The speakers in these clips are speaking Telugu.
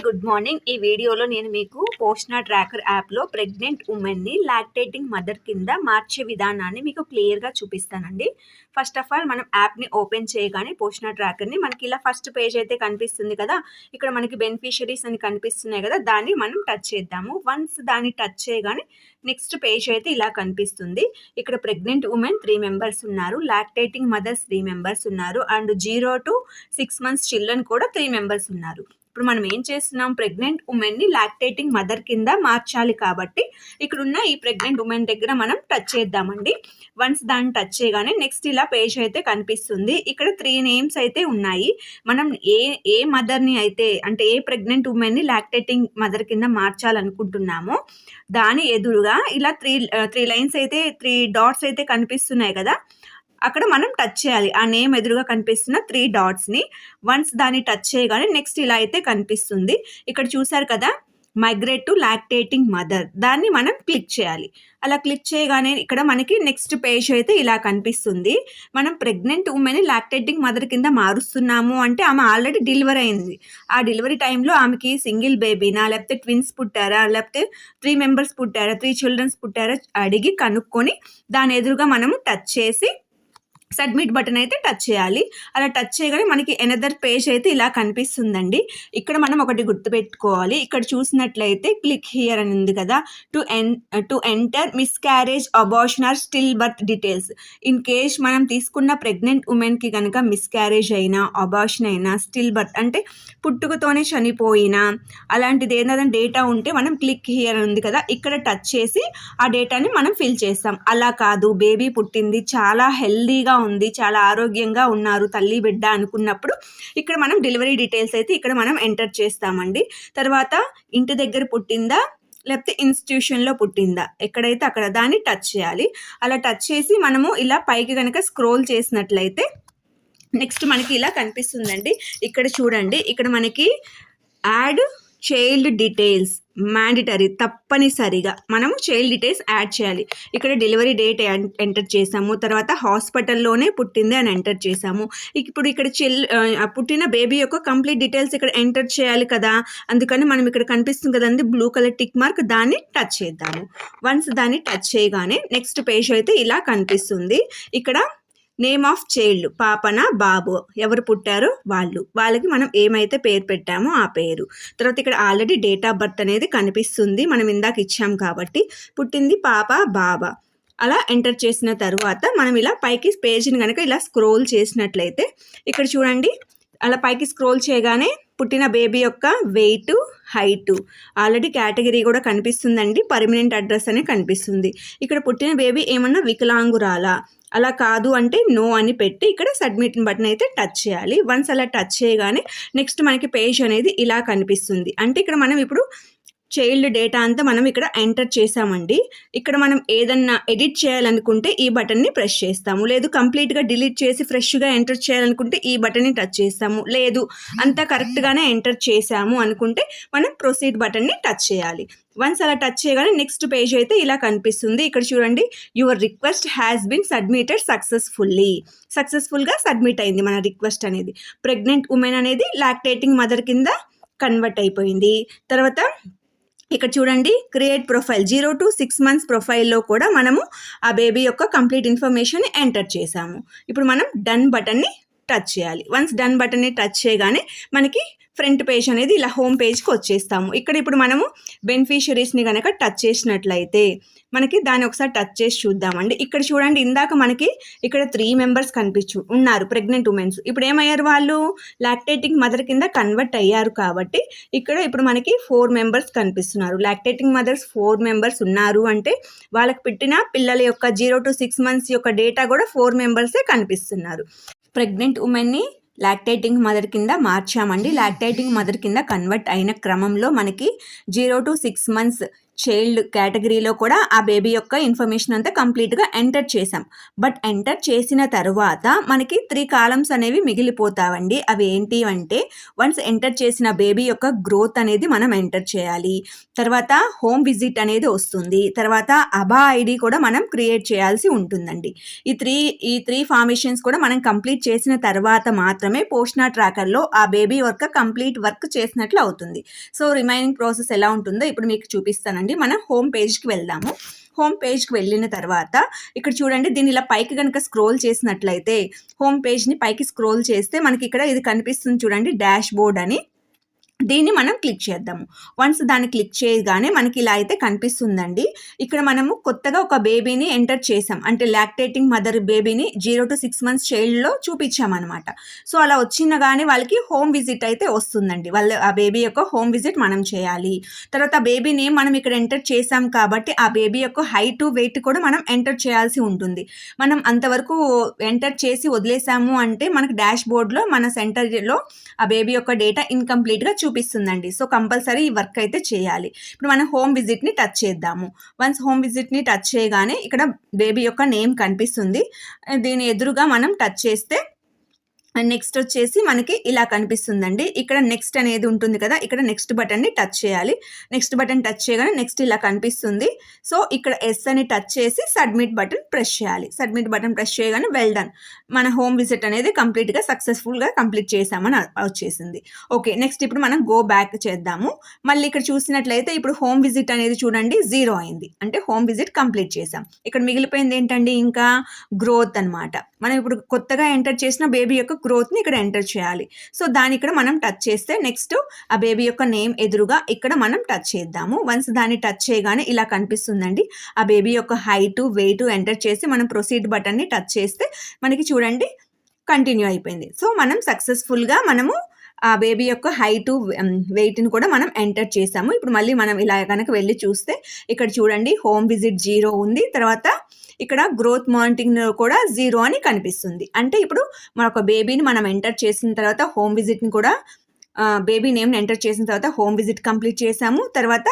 Good morning. ఈ వీడియోలో నేను మీకు పోషణ ట్రాకర్ యాప్లో ప్రెగ్నెంట్ ఉమెన్ని లాక్టేటింగ్ మదర్ కింద మార్చే విధానాన్ని మీకు క్లియర్గా చూపిస్తానండి. ఫస్ట్ ఆఫ్ ఆల్ మనం యాప్ని ఓపెన్ చేయగానే పోషణ ట్రాకర్ని మనకి ఇలా ఫస్ట్ పేజ్ అయితే కనిపిస్తుంది కదా, ఇక్కడ మనకి బెనిఫిషరీస్ అని కనిపిస్తున్నాయి కదా, దాన్ని మనం టచ్ చేద్దాము. వన్స్ దాన్ని టచ్ చేయగానే నెక్స్ట్ పేజ్ అయితే ఇలా కనిపిస్తుంది. ఇక్కడ ప్రెగ్నెంట్ ఉమెన్ 3 మెంబర్స్ ఉన్నారు, లాక్టేటింగ్ మదర్స్ 3 మెంబర్స్ ఉన్నారు, అండ్ 0 to 6 months చిల్డ్రన్ కూడా 3 మెంబర్స్ ఉన్నారు. ఇప్పుడు మనం ఏం చేస్తున్నాం, ప్రెగ్నెంట్ ఉమెన్ని లాక్టేటింగ్ మదర్ కింద మార్చాలి కాబట్టి ఇక్కడున్న ఈ ప్రెగ్నెంట్ ఉమెన్ దగ్గర మనం టచ్ చేద్దామండి. వన్స్ దాన్ని టచ్ చేయగానే నెక్స్ట్ ఇలా పేజ్ అయితే కనిపిస్తుంది. ఇక్కడ 3 నేమ్స్ అయితే ఉన్నాయి. మనం ఏ మదర్ని అయితే అంటే ఏ ప్రెగ్నెంట్ ఉమెన్ని లాక్టేటింగ్ మదర్ కింద మార్చాలనుకుంటున్నామో దాని ఎదురుగా ఇలా 3 లైన్స్ అయితే 3 డాట్స్ అయితే కనిపిస్తున్నాయి కదా, అక్కడ మనం టచ్ చేయాలి. ఆ నేమ్ ఎదురుగా కనిపిస్తున్న 3 డాట్స్ని వన్స్ దాన్ని టచ్ చేయగానే నెక్స్ట్ ఇలా అయితే కనిపిస్తుంది. ఇక్కడ చూసారు కదా, మైగ్రేట్ టు లాక్టేటింగ్ మదర్, దాన్ని మనం క్లిక్ చేయాలి. అలా క్లిక్ చేయగానే ఇక్కడ మనకి నెక్స్ట్ పేజ్ అయితే ఇలా కనిపిస్తుంది. మనం ప్రెగ్నెంట్ ఉమెన్ లాక్టేటింగ్ మదర్ కింద మారుస్తున్నాము అంటే ఆమె ఆల్రెడీ డెలివరీ అయింది. ఆ డెలివరీ టైంలో ఆమెకి సింగిల్ బేబీనా లేకపోతే ట్విన్స్ పుట్టారా లేకపోతే 3 మెంబర్స్ పుట్టారా 3 చిల్డ్రన్స్ పుట్టారా అడిగి కనుక్కొని దాని ఎదురుగా మనము టచ్ చేసి సబ్మిట్ బటన్ అయితే టచ్ చేయాలి. అలా టచ్ చేయగానే మనకి ఎనదర్ పేజ్ అయితే ఇలా కనిపిస్తుందండి. ఇక్కడ మనం ఒకటి గుర్తుపెట్టుకోవాలి, ఇక్కడ చూసినట్లయితే క్లిక్ హియర్ అని ఉంది కదా, to enter miscarriage, abortion or still birth details. In case మనం తీసుకున్న ప్రెగ్నెంట్ ఉమెన్కి కనుక మిస్క్యారేజ్ అయినా అబార్షన్ అయినా స్టిల్ బర్త్ అంటే పుట్టుకతోనే చనిపోయినా అలాంటిది ఏదైనా డేటా ఉంటే మనం క్లిక్ హియర్ అని ఉంది కదా, ఇక్కడ టచ్ చేసి ఆ డేటాని మనం ఫిల్ చేస్తాం. అలా కాదు, బేబీ పుట్టింది చాలా హెల్దీగా ఉంది, చాలా ఆరోగ్యంగా ఉన్నారు తల్లి బిడ్డ అనుకున్నప్పుడు ఇక్కడ మనం డెలివరీ డీటెయిల్స్ అయితే ఇక్కడ మనం ఎంటర్ చేస్తామండి. తర్వాత ఇంటి దగ్గర పుట్టిందా లేకపోతే ఇన్స్టిట్యూషన్లో పుట్టిందా ఎక్కడైతే అక్కడ దాన్ని టచ్ చేయాలి. అలా టచ్ చేసి మనము ఇలా పైకి కనుక స్క్రోల్ చేసినట్లయితే నెక్స్ట్ మనకి ఇలా కనిపిస్తుందండి. ఇక్కడ చూడండి, ఇక్కడ మనకి యాడ్ చైల్డ్ డీటెయిల్స్ మ్యాండటరీ, తప్పనిసరిగా మనము చైల్డ్ డీటెయిల్స్ యాడ్ చేయాలి. ఇక్కడ డెలివరీ డేట్ ఎంటర్ చేసాము, తర్వాత హాస్పిటల్లోనే పుట్టింది అని ఎంటర్ చేసాము. ఇప్పుడు ఇక్కడ పుట్టిన బేబీ యొక్క కంప్లీట్ డీటెయిల్స్ ఇక్కడ ఎంటర్ చేయాలి కదా, అందుకని మనం ఇక్కడ కనిపిస్తుంది కదండి బ్లూ కలర్ టిక్ మార్క్, దాన్ని టచ్ చేద్దాము. వన్స్ దాన్ని టచ్ చేయగానే నెక్స్ట్ పేజ్ అయితే ఇలా కనిపిస్తుంది. ఇక్కడ నేమ్ ఆఫ్ చైల్డ్, పాపనా బాబు, ఎవరు పుట్టారో వాళ్ళకి మనం ఏమైతే పేరు పెట్టామో ఆ పేరు. తర్వాత ఇక్కడ ఆల్రెడీ డేట్ ఆఫ్ బర్త్ అనేది కనిపిస్తుంది, మనం ఇందాక ఇచ్చాం కాబట్టి పుట్టింది పాప బాబా. అలా ఎంటర్ చేసిన తర్వాత మనం ఇలా పైకి పేజ్ని కనుక ఇలా స్క్రోల్ చేసినట్లయితే ఇక్కడ చూడండి, అలా పైకి స్క్రోల్ చేయగానే పుట్టిన బేబీ యొక్క వెయిట్, హైటు, ఆల్రెడీ కేటగిరీ కూడా కనిపిస్తుందండి, పర్మనెంట్ అడ్రస్ అని కనిపిస్తుంది. ఇక్కడ పుట్టిన బేబీ ఏమన్నా వికలాంగురాలా, అలా కాదు అంటే నో అని పెట్టి ఇక్కడ సబ్మిట్ బటన్ అయితే టచ్ చేయాలి. వన్స్ అలా టచ్ చేయగానే నెక్స్ట్ మనకి పేజ్ అనేది ఇలా కనిపిస్తుంది. అంటే ఇక్కడ మనం ఇప్పుడు చైల్డ్ డేటా అంతా మనం ఇక్కడ ఎంటర్ చేసామండి. ఇక్కడ మనం ఏదన్నా ఎడిట్ చేయాలనుకుంటే ఈ బటన్ని ప్రెస్ చేస్తాము, లేదు కంప్లీట్గా డిలీట్ చేసి ఫ్రెష్గా ఎంటర్ చేయాలనుకుంటే ఈ బటన్ని టచ్ చేస్తాము, లేదు అంతా కరెక్ట్గానే ఎంటర్ చేసాము అనుకుంటే మనం ప్రొసీడ్ బటన్ని టచ్ చేయాలి. వన్స్ అలా టచ్ చేయగానే నెక్స్ట్ పేజ్ అయితే ఇలా కనిపిస్తుంది. ఇక్కడ చూడండి, your request has been submitted సక్సెస్ఫుల్గా సబ్మిట్ అయింది మన రిక్వెస్ట్ అనేది. ప్రెగ్నెంట్ ఉమెన్ అనేది లాక్టేటింగ్ మదర్ కింద కన్వర్ట్ అయిపోయింది. తర్వాత ఇక్కడ చూడండి, క్రియేట్ ప్రొఫైల్ 0 to 6 months ప్రొఫైల్లో కూడా మనము ఆ బేబీ యొక్క కంప్లీట్ ఇన్ఫర్మేషన్ ఎంటర్ చేసాము. ఇప్పుడు మనం డన్ బటన్ని టచ్ చేయాలి. వన్స్ డన్ బటన్ని టచ్ చేయగానే మనకి ఫ్రంట్ పేజ్ అనేది ఇలా హోమ్ పేజ్కి వచ్చేస్తాము. ఇక్కడ ఇప్పుడు మనము బెనిఫిషరీస్ని కనుక టచ్ చేసినట్లయితే మనకి దాన్ని ఒకసారి టచ్ చేసి చూద్దామండి. ఇక్కడ చూడండి, ఇందాక మనకి ఇక్కడ 3 మెంబర్స్ ఉన్నారు ప్రెగ్నెంట్ ఉమెన్స్. ఇప్పుడు ఏమయ్యారు, వాళ్ళు లాక్టేటింగ్ మదర్ కింద కన్వర్ట్ అయ్యారు కాబట్టి ఇక్కడ ఇప్పుడు మనకి 4 మెంబర్స్ కనిపిస్తున్నారు. లాక్టేటింగ్ మదర్స్ 4 మెంబర్స్ ఉన్నారు అంటే వాళ్ళకి పెట్టిన పిల్లల యొక్క 0 to 6 months యొక్క డేటా కూడా 4 మెంబర్సే కనిపిస్తున్నారు. ప్రెగ్నెంట్ ఉమెన్ని లాక్టేటింగ్ మదర్ కింద మార్చామండి. లాక్టేటింగ్ మదర్ కింద కన్వర్ట్ అయిన క్రమంలో మనకి 0 to 6 months చైల్డ్ కేటగిరీలో కూడా ఆ బేబీ యొక్క ఇన్ఫర్మేషన్ అంతా కంప్లీట్గా ఎంటర్ చేసాం. బట్ ఎంటర్ చేసిన తర్వాత మనకి 3 కాలమ్స్ అనేవి మిగిలిపోతావండి. అవి ఏంటి అంటే వన్స్ ఎంటర్ చేసిన బేబీ యొక్క గ్రోత్ అనేది మనం ఎంటర్ చేయాలి. తర్వాత హోమ్ విజిట్ అనేది వస్తుంది. తర్వాత అబా ఐడి కూడా మనం క్రియేట్ చేయాల్సి ఉంటుందండి. ఈ త్రీ ఫార్మేషన్స్ కూడా మనం కంప్లీట్ చేసిన తర్వాత మాత్రమే పోషణ ట్రాకర్లో ఆ బేబీ వర్క్ కంప్లీట్ వర్క్ చేసినట్లు అవుతుంది. సో రిమైనింగ్ ప్రాసెస్ ఎలా ఉంటుందో ఇప్పుడు మీకు చూపిస్తానండి. మనం హోమ్ పేజ్కి వెళ్దాము. హోమ్ పేజ్కి వెళ్ళిన తర్వాత ఇక్కడ చూడండి, దీన్ని ఇలా పైకి కనుక స్క్రోల్ చేసినట్లయితే హోమ్ పేజ్ని పైకి స్క్రోల్ చేస్తే మనకి ఇక్కడ ఇది కనిపిస్తుంది చూడండి, డాష్ బోర్డ్ అని. దీన్ని మనం క్లిక్ చేద్దాము. వన్స్ దాన్ని క్లిక్ చేయగానే మనకి ఇలా అయితే కనిపిస్తుందండి. ఇక్కడ మనము కొత్తగా ఒక బేబీని ఎంటర్ చేసాం, అంటే లాక్టేటింగ్ మదర్ బేబీని 0 to 6 months చైల్డ్లో చూపించామన్నమాట. సో అలా వచ్చిన కానీ వాళ్ళకి హోమ్ విజిట్ అయితే వస్తుందండి. ఆ బేబీ యొక్క హోమ్ విజిట్ మనం చేయాలి. తర్వాత బేబీ నేమ్ మనం ఇక్కడ ఎంటర్ చేసాం కాబట్టి ఆ బేబీ యొక్క హైట్ వెయిట్ కూడా మనం ఎంటర్ చేయాల్సి ఉంటుంది. మనం అంతవరకు ఎంటర్ చేసి వదిలేసాము అంటే మనకి డాష్ బోర్డ్లో మన సెంటర్లో ఆ బేబీ యొక్క డేటా ఇన్కంప్లీట్గా చూపిస్తుందండి. సో కంపల్సరీ ఈ వర్క్ అయితే చేయాలి. ఇప్పుడు మనం హోమ్ విజిట్ని టచ్ చేద్దాము. వన్స్ హోమ్ విజిట్ని టచ్ చేయగానే ఇక్కడ బేబీ యొక్క నేమ్ కనిపిస్తుంది. దీని ఎదురుగా మనం టచ్ చేస్తే నెక్స్ట్ వచ్చేసి మనకి ఇలా కనిపిస్తుందండి. ఇక్కడ నెక్స్ట్ అనేది ఉంటుంది కదా, ఇక్కడ నెక్స్ట్ బటన్ని టచ్ చేయాలి. నెక్స్ట్ బటన్ టచ్ చేయగానే నెక్స్ట్ ఇలా కనిపిస్తుంది. సో ఇక్కడ ఎస్ అని టచ్ చేసి సబ్మిట్ బటన్ ప్రెస్ చేయాలి. సబ్మిట్ బటన్ ప్రెస్ చేయగానే వెల్ డన్, మన హోమ్ విజిట్ అనేది కంప్లీట్గా సక్సెస్ఫుల్గా కంప్లీట్ చేసామని వచ్చేసింది. ఓకే, నెక్స్ట్ ఇప్పుడు మనం గో బ్యాక్ చేద్దాము. మళ్ళీ ఇక్కడ చూసినట్లయితే ఇప్పుడు హోమ్ విజిట్ అనేది చూడండి 0 అయింది, అంటే హోమ్ విజిట్ కంప్లీట్ చేసాం. ఇక్కడ మిగిలిపోయింది ఏంటండి, ఇంకా గ్రోత్ అనమాట. మనం ఇప్పుడు కొత్తగా ఎంటర్ చేసిన బేబీ యొక్క గ్రోత్ని ఇక్కడ ఎంటర్ చేయాలి. సో దాన్ని ఇక్కడ మనం టచ్ చేస్తే నెక్స్ట్ ఆ బేబీ యొక్క నేమ్ ఎదురుగా ఇక్కడ మనం టచ్ చేద్దాము. వన్స్ దాన్ని టచ్ చేయగానే ఇలా కనిపిస్తుందండి. ఆ బేబీ యొక్క హైట్ వెయిట్ ఎంటర్ చేసి మనం ప్రొసీడ్ బటన్ని టచ్ చేస్తే మనకి చూడండి కంటిన్యూ అయిపోయింది. సో మనం సక్సెస్ఫుల్గా మనము ఆ బేబీ యొక్క హైట్ వెయిట్ని కూడా మనం ఎంటర్ చేసాము. ఇప్పుడు మళ్ళీ మనం ఇలా కనుక వెళ్ళి చూస్తే ఇక్కడ చూడండి హోమ్ విజిట్ 0 ఉంది. తర్వాత ఇక్కడ గ్రోత్ మానిటరింగ్ కూడా 0 అని కనిపిస్తుంది. అంటే ఇప్పుడు మన ఒక బేబీని మనం ఎంటర్ చేసిన తర్వాత హోమ్ విజిట్ని కూడా బేబీ నేమ్ని ఎంటర్ చేసిన తర్వాత హోమ్ విజిట్ కంప్లీట్ చేసాము. తర్వాత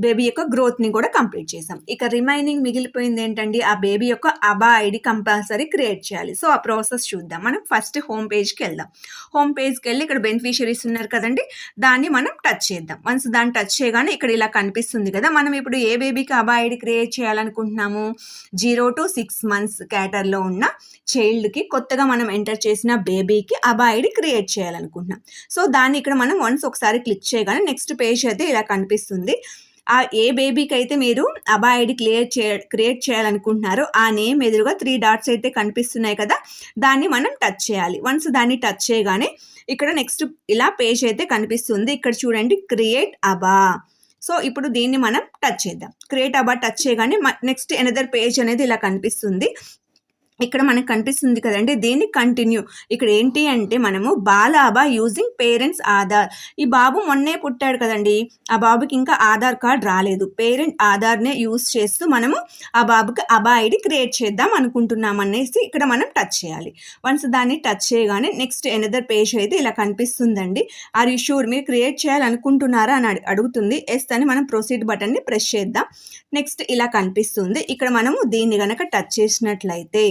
బేబీ యొక్క గ్రోత్ని కూడా కంప్లీట్ చేసాం. ఇక రిమైనింగ్ మిగిలిపోయింది ఏంటండి, ఆ బేబీ యొక్క అబా ఐడి కంపల్సరీ క్రియేట్ చేయాలి. సో ఆ ప్రాసెస్ చూద్దాం. మనం ఫస్ట్ హోమ్ పేజ్కి వెళ్దాం. హోమ్ పేజ్కి వెళ్ళి ఇక్కడ బెనిఫిషరీస్ ఉన్నారు కదండి, దాన్ని మనం టచ్ చేద్దాం. వన్స్ దాన్ని టచ్ చేయగానే ఇక్కడ ఇలా కనిపిస్తుంది కదా. మనం ఇప్పుడు ఏ బేబీకి అబా ఐడి క్రియేట్ చేయాలనుకుంటున్నాము, 0 to 6 months క్యాటర్లో ఉన్న చైల్డ్కి కొత్తగా మనం ఎంటర్ చేసిన బేబీకి అబా ఐడి క్రియేట్ చేయాలనుకుంటున్నాం. సో దాన్ని ఇక్కడ మనం వన్స్ ఒకసారి క్లిక్ చేయగానే నెక్స్ట్ పేజ్ అయితే ఇలా కనిపిస్తుంది. ఏ బేబీకి అయితే మీరు అబా ఐడి క్రియేట్ చేయాలనుకుంటున్నారో ఆ నేమ్ ఎదురుగా 3 dots అయితే కనిపిస్తున్నాయి కదా, దాన్ని మనం టచ్ చేయాలి. వన్స్ దాన్ని టచ్ చేయగానే ఇక్కడ నెక్స్ట్ ఇలా పేజ్ అయితే కనిపిస్తుంది. ఇక్కడ చూడండి క్రియేట్ అబా. సో ఇప్పుడు దీన్ని మనం టచ్ చేద్దాం. క్రియేట్ అబా టచ్ చేయగానే నెక్స్ట్ ఎనదర్ పేజ్ అనేది ఇలా కనిపిస్తుంది. ఇక్కడ మనకు కనిపిస్తుంది కదండి, దీన్ని కంటిన్యూ. ఇక్కడ ఏంటి అంటే మనము బాలాబా యూజింగ్ పేరెంట్స్ ఆధార్. ఈ బాబు మొన్నే పుట్టాడు కదండి, ఆ బాబుకి ఇంకా ఆధార్ కార్డ్ రాలేదు. పేరెంట్ ఆధార్నే యూజ్ చేస్తూ మనము ఆ బాబుకి అబా ఐడి క్రియేట్ చేద్దాం అనుకుంటున్నాం అనేసి ఇక్కడ మనం టచ్ చేయాలి. వన్స్ దాన్ని టచ్ చేయగానే నెక్స్ట్ ఎనదర్ పేజ్ అయితే ఇలా కనిపిస్తుందండి. ఆర్ యూ షూర్, మీరు క్రియేట్ చేయాలనుకుంటున్నారా అని అడుగుతుంది. ఎస్ అని మనం ప్రొసీడ్ బటన్ని ప్రెస్ చేద్దాం. నెక్స్ట్ ఇలా కనిపిస్తుంది. ఇక్కడ మనము దీన్ని కనుక టచ్ చేసినట్లయితే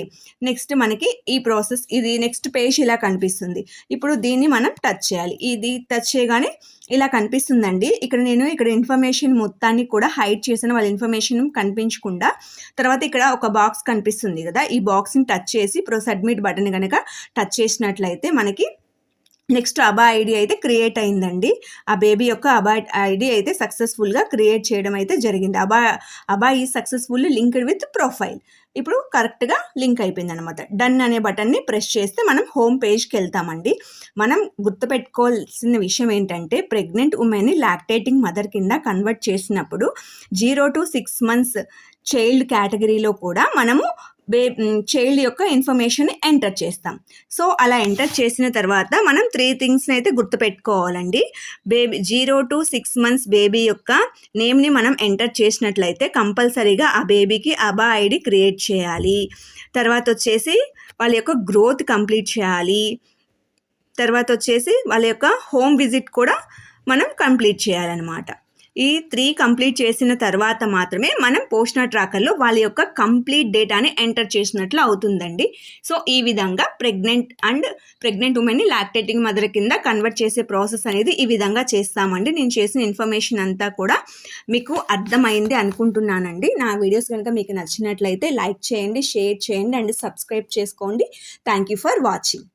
నెక్స్ట్ మనకి ఈ ప్రాసెస్, ఇది నెక్స్ట్ పేజ్ ఇలా కనిపిస్తుంది. ఇప్పుడు దీన్ని మనం టచ్ చేయాలి. ఇది టచ్ చేయగానే ఇలా కనిపిస్తుందండి. ఇక్కడ ఇన్ఫర్మేషన్ మొత్తాన్ని కూడా హైడ్ చేసిన వాళ్ళ ఇన్ఫర్మేషన్ కనిపించకుండా, తర్వాత ఇక్కడ ఒక బాక్స్ కనిపిస్తుంది కదా, ఈ బాక్స్ని టచ్ చేసి సబ్మిట్ బటన్ కనుక టచ్ చేసినట్లయితే మనకి నెక్స్ట్ అబా ఐడి అయితే క్రియేట్ అయిందండి. ఆ బేబీ యొక్క అబా ఐడి అయితే సక్సెస్ఫుల్గా క్రియేట్ చేయడం అయితే జరిగింది. అబా ఈ సక్సెస్ఫుల్లీ లింక్డ్ విత్ ప్రొఫైల్. ఇప్పుడు కరెక్ట్గా లింక్ అయిపోయింది అనమాట. డన్ అనే బటన్ని ప్రెస్ చేస్తే మనం హోమ్ పేజ్కి వెళ్తామండి. మనం గుర్తుపెట్టుకోవాల్సిన విషయం ఏంటంటే ప్రెగ్నెంట్ ఉమెన్ని లాక్టేటింగ్ మదర్ కింద కన్వర్ట్ చేసినప్పుడు 0 to 6 months చైల్డ్ కేటగిరీలో కూడా మనము చైల్డ్ యొక్క ఇన్ఫర్మేషన్ ఎంటర్ చేస్తాం. సో అలా ఎంటర్ చేసిన తర్వాత మనం 3 things అయితే గుర్తుపెట్టుకోవాలండి. 0 to 6 months బేబీ యొక్క నేమ్ని మనం ఎంటర్ చేసినట్లయితే కంపల్సరీగా ఆ బేబీకి అబా ఐడి క్రియేట్ చేయాలి. తర్వాత వచ్చేసి వాళ్ళ యొక్క గ్రోత్ కంప్లీట్ చేయాలి. తర్వాత వచ్చేసి వాళ్ళ యొక్క హోమ్ విజిట్ కూడా మనం కంప్లీట్ చేయాలన్నమాట. ఈ 3 కంప్లీట్ చేసిన తర్వాత మాత్రమే మనం పోషణ ట్రాకర్లో వాళ్ళ యొక్క కంప్లీట్ డేటాని ఎంటర్ చేసినట్లు అవుతుందండి. సో ఈ విధంగా ప్రెగ్నెంట్ ఉమెన్ని లాక్టేటింగ్ మదర్ కింద కన్వర్ట్ చేసే ప్రాసెస్ అనేది ఈ విధంగా చేస్తామండి. నేను చేసిన ఇన్ఫర్మేషన్ అంతా కూడా మీకు అర్థమైంది అనుకుంటున్నానండి. నా వీడియోస్ కనుక మీకు నచ్చినట్లయితే లైక్ చేయండి, షేర్ చేయండి అండ్ సబ్స్క్రైబ్ చేసుకోండి. Thank you for watching.